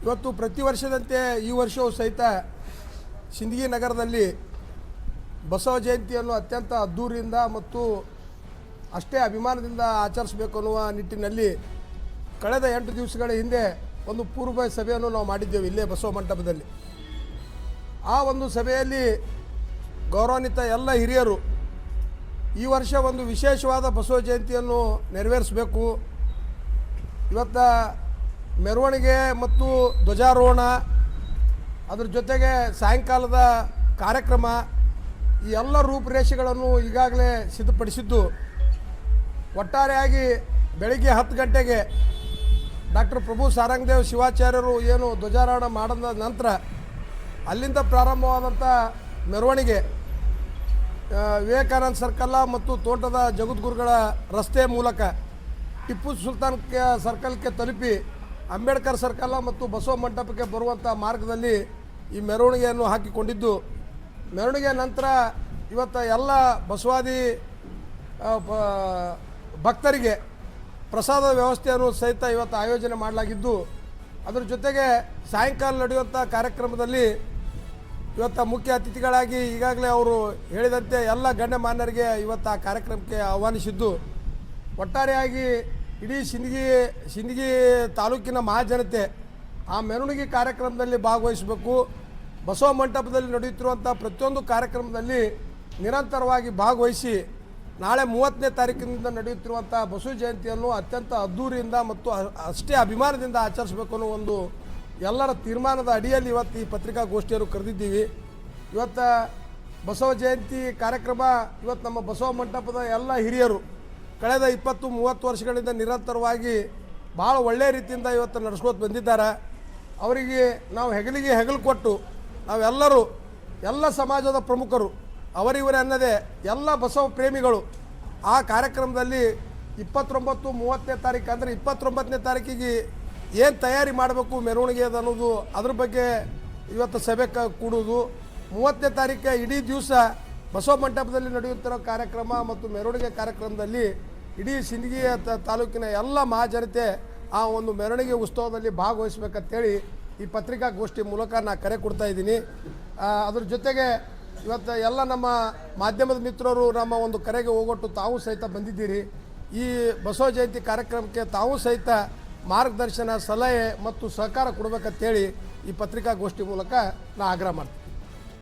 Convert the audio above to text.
ಇವತ್ತು ಪ್ರತಿ ವರ್ಷದಂತೆ ಈ ವರ್ಷವೂ ಸಹಿತ ಸಿಂದಗಿ ನಗರದಲ್ಲಿ ಬಸವ ಜಯಂತಿಯನ್ನು ಅತ್ಯಂತ ಅದ್ದೂರಿಯಿಂದ ಮತ್ತು ಅಷ್ಟೇ ಅಭಿಮಾನದಿಂದ ಆಚರಿಸಬೇಕು ಅನ್ನುವ ನಿಟ್ಟಿನಲ್ಲಿ ಕಳೆದ 8 ದಿವಸಗಳ ಹಿಂದೆ ಒಂದು ಪೂರ್ವ ಸಭೆಯನ್ನು ನಾವು ಮಾಡಿದ್ದೇವೆ ಇಲ್ಲೇ ಬಸವ ಮಂಟಪದಲ್ಲಿ. ಆ ಒಂದು ಸಭೆಯಲ್ಲಿ ಗೌರವಾನ್ವಿತ ಎಲ್ಲ ಹಿರಿಯರು ಈ ವರ್ಷ ಒಂದು ವಿಶೇಷವಾದ ಬಸವ ಜಯಂತಿಯನ್ನು ನೆರವೇರಿಸಬೇಕು, ಇವತ್ತ ಮೆರವಣಿಗೆ ಮತ್ತು ಧ್ವಜಾರೋಹಣ, ಅದರ ಜೊತೆಗೆ ಸಾಯಂಕಾಲದ ಕಾರ್ಯಕ್ರಮ, ಈ ಎಲ್ಲ ರೂಪುರೇಷೆಗಳನ್ನು ಈಗಾಗಲೇ ಸಿದ್ಧಪಡಿಸಿದ್ದು. ಒಟ್ಟಾರೆಯಾಗಿ ಬೆಳಿಗ್ಗೆ 10 ಗಂಟೆಗೆ ಡಾಕ್ಟರ್ ಪ್ರಭು ಸಾರಂಗದೇವ್ ಶಿವಾಚಾರ್ಯರು ಏನು ಧ್ವಜಾರೋಹಣ ಮಾಡಿದ ನಂತರ ಅಲ್ಲಿಂದ ಪ್ರಾರಂಭವಾದಂಥ ಮೆರವಣಿಗೆ ವಿವೇಕಾನಂದ ಸರ್ಕಲ್ ಮತ್ತು ತೋಟದ ಜಗದ್ಗುರುಗಳ ರಸ್ತೆ ಮೂಲಕ ಟಿಪ್ಪು ಸುಲ್ತಾನ್ ಸರ್ಕಲ್ಗೆ ತಲುಪಿ ಅಂಬೇಡ್ಕರ್ ಸರ್ಕಲ್ ಮತ್ತು ಬಸವ ಮಂಟಪಕ್ಕೆ ಬರುವಂಥ ಮಾರ್ಗದಲ್ಲಿ ಈ ಮೆರವಣಿಗೆಯನ್ನು ಹಾಕಿಕೊಂಡಿದ್ದು. ಮೆರವಣಿಗೆ ನಂತರ ಇವತ್ತು ಎಲ್ಲ ಬಸವಾದಿ ಭಕ್ತರಿಗೆ ಪ್ರಸಾದ ವ್ಯವಸ್ಥೆಯನ್ನು ಸಹಿತ ಇವತ್ತು ಆಯೋಜನೆ ಮಾಡಲಾಗಿದ್ದು, ಅದರ ಜೊತೆಗೆ ಸಾಯಂಕಾಲ ನಡೆಯುವಂಥ ಕಾರ್ಯಕ್ರಮದಲ್ಲಿ ಇವತ್ತು ಮುಖ್ಯ ಅತಿಥಿಗಳಾಗಿ ಈಗಾಗಲೇ ಅವರು ಹೇಳಿದಂತೆ ಎಲ್ಲ ಗಣ್ಯಮಾನ್ಯರಿಗೆ ಇವತ್ತು ಆ ಕಾರ್ಯಕ್ರಮಕ್ಕೆ ಆಹ್ವಾನಿಸಿದ್ದು. ಒಟ್ಟಾರೆಯಾಗಿ ಇಡೀ ಸಿಂದಗಿ ತಾಲೂಕಿನ ಮಹಾಜನತೆ ಆ ಮೆರವಣಿಗೆ ಕಾರ್ಯಕ್ರಮದಲ್ಲಿ ಭಾಗವಹಿಸಬೇಕು. ಬಸವ ಮಂಟಪದಲ್ಲಿ ನಡೆಯುತ್ತಿರುವಂಥ ಪ್ರತಿಯೊಂದು ಕಾರ್ಯಕ್ರಮದಲ್ಲಿ ನಿರಂತರವಾಗಿ ಭಾಗವಹಿಸಿ ನಾಳೆ 30ನೇ ತಾರೀಕಿನಿಂದ ನಡೆಯುತ್ತಿರುವಂಥ ಬಸವ ಜಯಂತಿಯನ್ನು ಅತ್ಯಂತ ಅದ್ದೂರಿಯಿಂದ ಮತ್ತು ಅಷ್ಟೇ ಅಭಿಮಾನದಿಂದ ಆಚರಿಸಬೇಕು ಅನ್ನೋ ಒಂದು ಎಲ್ಲರ ತೀರ್ಮಾನದ ಅಡಿಯಲ್ಲಿ ಇವತ್ತು ಈ ಪತ್ರಿಕಾಗೋಷ್ಠಿಯನ್ನು ಕರೆದಿದ್ದೀವಿ. ಇವತ್ತು ಬಸವ ಜಯಂತಿ ಕಾರ್ಯಕ್ರಮ ಇವತ್ತು ನಮ್ಮ ಬಸವ ಮಂಟಪದ ಎಲ್ಲ ಹಿರಿಯರು ಕಳೆದ 20-30 ವರ್ಷಗಳಿಂದ ನಿರಂತರವಾಗಿ ಭಾಳ ಒಳ್ಳೆಯ ರೀತಿಯಿಂದ ಇವತ್ತು ನಡೆಸ್ಕೋತ ಬಂದಿದ್ದಾರೆ. ಅವರಿಗೆ ನಾವು ಹೆಗಲಿಗೆ ಹೆಗಲು ಕೊಟ್ಟು ನಾವೆಲ್ಲರೂ ಎಲ್ಲ ಸಮಾಜದ ಪ್ರಮುಖರು ಅವರಿವರೇ ಅನ್ನದೇ ಎಲ್ಲ ಬಸವ ಪ್ರೇಮಿಗಳು ಆ ಕಾರ್ಯಕ್ರಮದಲ್ಲಿ 29-30ನೇ ತಾರೀಕು ಅಂದರೆ 29ನೇ ತಾರೀಕಿಗೆ ಏನು ತಯಾರಿ ಮಾಡಬೇಕು ಮೆರವಣಿಗೆ ಅನ್ನೋದು ಅದ್ರ ಬಗ್ಗೆ ಇವತ್ತು ಸಭೆ ಕೂಡುವುದು. 30ನೇ ತಾರೀಕು ಇಡೀ ದಿವಸ ಬಸವ ಮಂಟಪದಲ್ಲಿ ನಡೆಯುತ್ತಿರೋ ಕಾರ್ಯಕ್ರಮ ಮತ್ತು ಮೆರವಣಿಗೆ ಕಾರ್ಯಕ್ರಮದಲ್ಲಿ ಇಡೀ ಸಿಂದಗಿ ತಾಲೂಕಿನ ಎಲ್ಲ ಮಹಾಜನತೆ ಆ ಒಂದು ಮೆರವಣಿಗೆ ಉತ್ಸವದಲ್ಲಿ ಭಾಗವಹಿಸ್ಬೇಕಂತೇಳಿ ಈ ಪತ್ರಿಕಾಗೋಷ್ಠಿ ಮೂಲಕ ನಾನು ಕರೆ ಕೊಡ್ತಾ ಇದ್ದೀನಿ. ಅದ್ರ ಜೊತೆಗೆ ಇವತ್ತು ಎಲ್ಲ ನಮ್ಮ ಮಾಧ್ಯಮದ ಮಿತ್ರರು ನಮ್ಮ ಒಂದು ಕರೆಗೆ ಹೋಗೊಟ್ಟು ತಾವು ಸಹಿತ ಬಂದಿದ್ದೀರಿ. ಈ ಬಸವ ಜಯಂತಿ ಕಾರ್ಯಕ್ರಮಕ್ಕೆ ತಾವು ಸಹಿತ ಮಾರ್ಗದರ್ಶನ, ಸಲಹೆ ಮತ್ತು ಸಹಕಾರ ಕೊಡಬೇಕಂತೇಳಿ ಈ ಪತ್ರಿಕಾಗೋಷ್ಠಿ ಮೂಲಕ ನಾನು ಆಗ್ರಹ ಮಾಡ್ತೀನಿ.